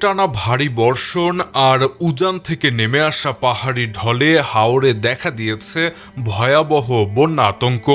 টানা ভারী বর্ষণ আর উজান থেকে নেমে আসা পাহাড়ি ঢলে হাওরে দেখা দিয়েছে ভয়াবহ বন্যা আতঙ্ক।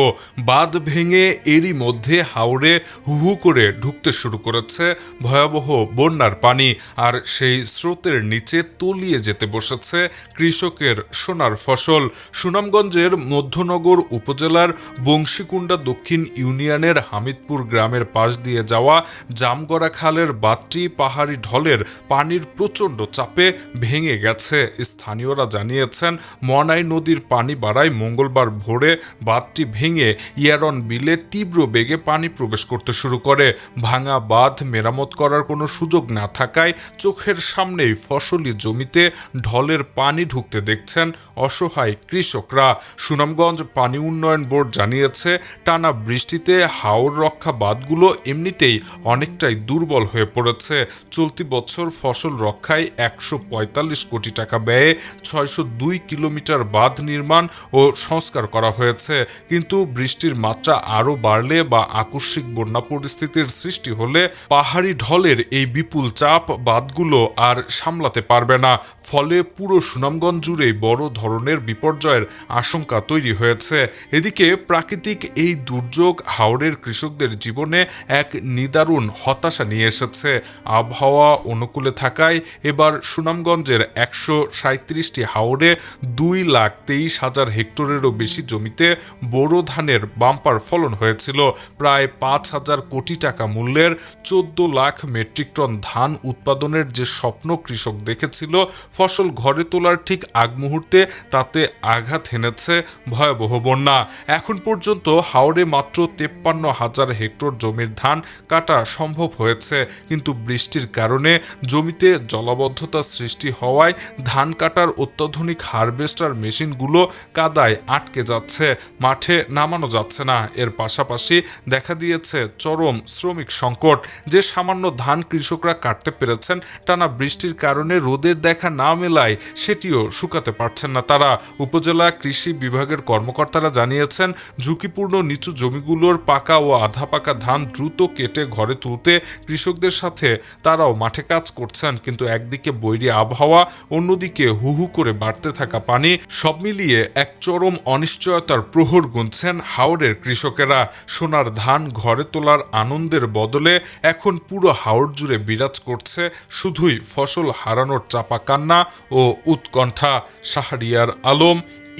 বাঁধ ভেঙে এরই মধ্যে হাওরে হু করে ঢুকতে শুরু করেছে ভয়াবহ বন্যার পানি, আর সেই স্রোতের নিচে তলিয়ে যেতে বসেছে কৃষকের সোনার ফসল। সুনামগঞ্জের মধ্যনগর উপজেলার বংশীকুণ্ডা দক্ষিণ ইউনিয়নের হামিদপুর গ্রামের পাশ দিয়ে যাওয়া জামগড়া খালের বাঁধটি পাহাড়ি ঢলের পানির প্রচণ্ড চাপে ভেঙে গেছে। স্থানীয়রা জানিয়েছেন, মনাই নদীর পানি বাড়ায় মঙ্গলবার ভোরে বাঁধটি ভেঙে ইয়ারন বিলে তীব্র বেগে পানি প্রবেশ করতে শুরু করে। ভাঙা বাঁধ মেরামত করার কোনো সুযোগ না থাকায় চোখের সামনেই ফসলি জমিতে ঢলের পানি ঢুকতে দেখছেন অসহায় কৃষকরা। সুনামগঞ্জ পানি উন্নয়ন বোর্ড জানিয়েছে, টানা বৃষ্টিতে হাওর রক্ষা বাঁধগুলো এমনিতেই অনেকটাই দুর্বল হয়ে পড়েছে। চলতি বছর ফসল রক্ষায় 145 কোটি টাকা ব্যয়ে 602 কিলোমিটার বাঁধ নির্মাণ ও সংস্কার করা হয়েছে। কিন্তু বৃষ্টির মাত্রা আরও বাড়লে বা আকস্মিক বন্যা পরিস্থিতির সৃষ্টি হলে পাহাড়ি ঢলের এই বিপুল চাপ বাঁধগুলো আর সামলাতে পারবে না। ফলে পুরো সুনামগঞ্জ জুড়েই বড় ধরনের বিপর্যয়ের আশঙ্কা তৈরি হয়েছে। এদিকে প্রাকৃতিক এই দুর্যোগ হাওরের কৃষকদের জীবনে এক নিদারুণ হতাশা নিয়ে এসেছে। আবহাওয়া অনুকূলে থাকায় এবার সুনামগঞ্জের 137টি হাওরে 2,23,000 হেক্টরেরও বেশি জমিতে বোরো ধানের বাম্পার ফলন হয়েছিল। প্রায় 5,000 কোটি টাকা মূল্যের 14 লাখ মেট্রিক টন ধান উৎপাদনের যে স্বপ্ন কৃষক দেখেছিল, ফসল ঘরে তোলার ঠিক আগ মুহূর্তে তাতে আঘাত হেনেছে ভয়াবহ বন্যা। এখন পর্যন্ত হাওরে মাত্র 53,000 হেক্টর জমির ধান কাটা সম্ভব হয়েছে, কিন্তু বৃষ্টির কারণে জমিতে জলাবদ্ধতা সৃষ্টি হওয়ায় ধান কাটার অত্যাধুনিক হারভেস্টার মেশিনগুলো কাদায় আটকে যাচ্ছে, মাঠে নামানো যাচ্ছে না। এর পাশাপাশি দেখা দিয়েছে চরম শ্রমিক সংকট। যে সামান্য ধান কৃষকরা কাটতে পেরেছেন, টানা বৃষ্টির কারণে রোদের দেখা না মেলায় সেটিও শুকাতে পারছেন না তারা। উপজেলা কৃষি বিভাগের কর্মকর্তারা জানিয়েছেন, ঝুঁকিপূর্ণ নিচু জমিগুলোর পাকা ও আধা পাকা ধান দ্রুত কেটে ঘরে তুলতে কৃষকদের সাথে তারাও মাঠে কাজ করছেন। কিন্তু একদিকে বৈরী আবহাওয়া, অন্যদিকে হু করে বাড়তে থাকা পানি, সব মিলিয়ে এক চরম অনিশ্চয়তার প্রহর গুনছেন হাওরের কৃষকেরা। সোনার ধান ঘরে তোলার আনন্দের বদলে এখন পুরো হাওর জুড়ে বিরাজ করছে শুধুই ফসল হারানোর চাপা কান্না ও উৎকণ্ঠা। Shahriar Alam,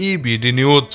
EBD news.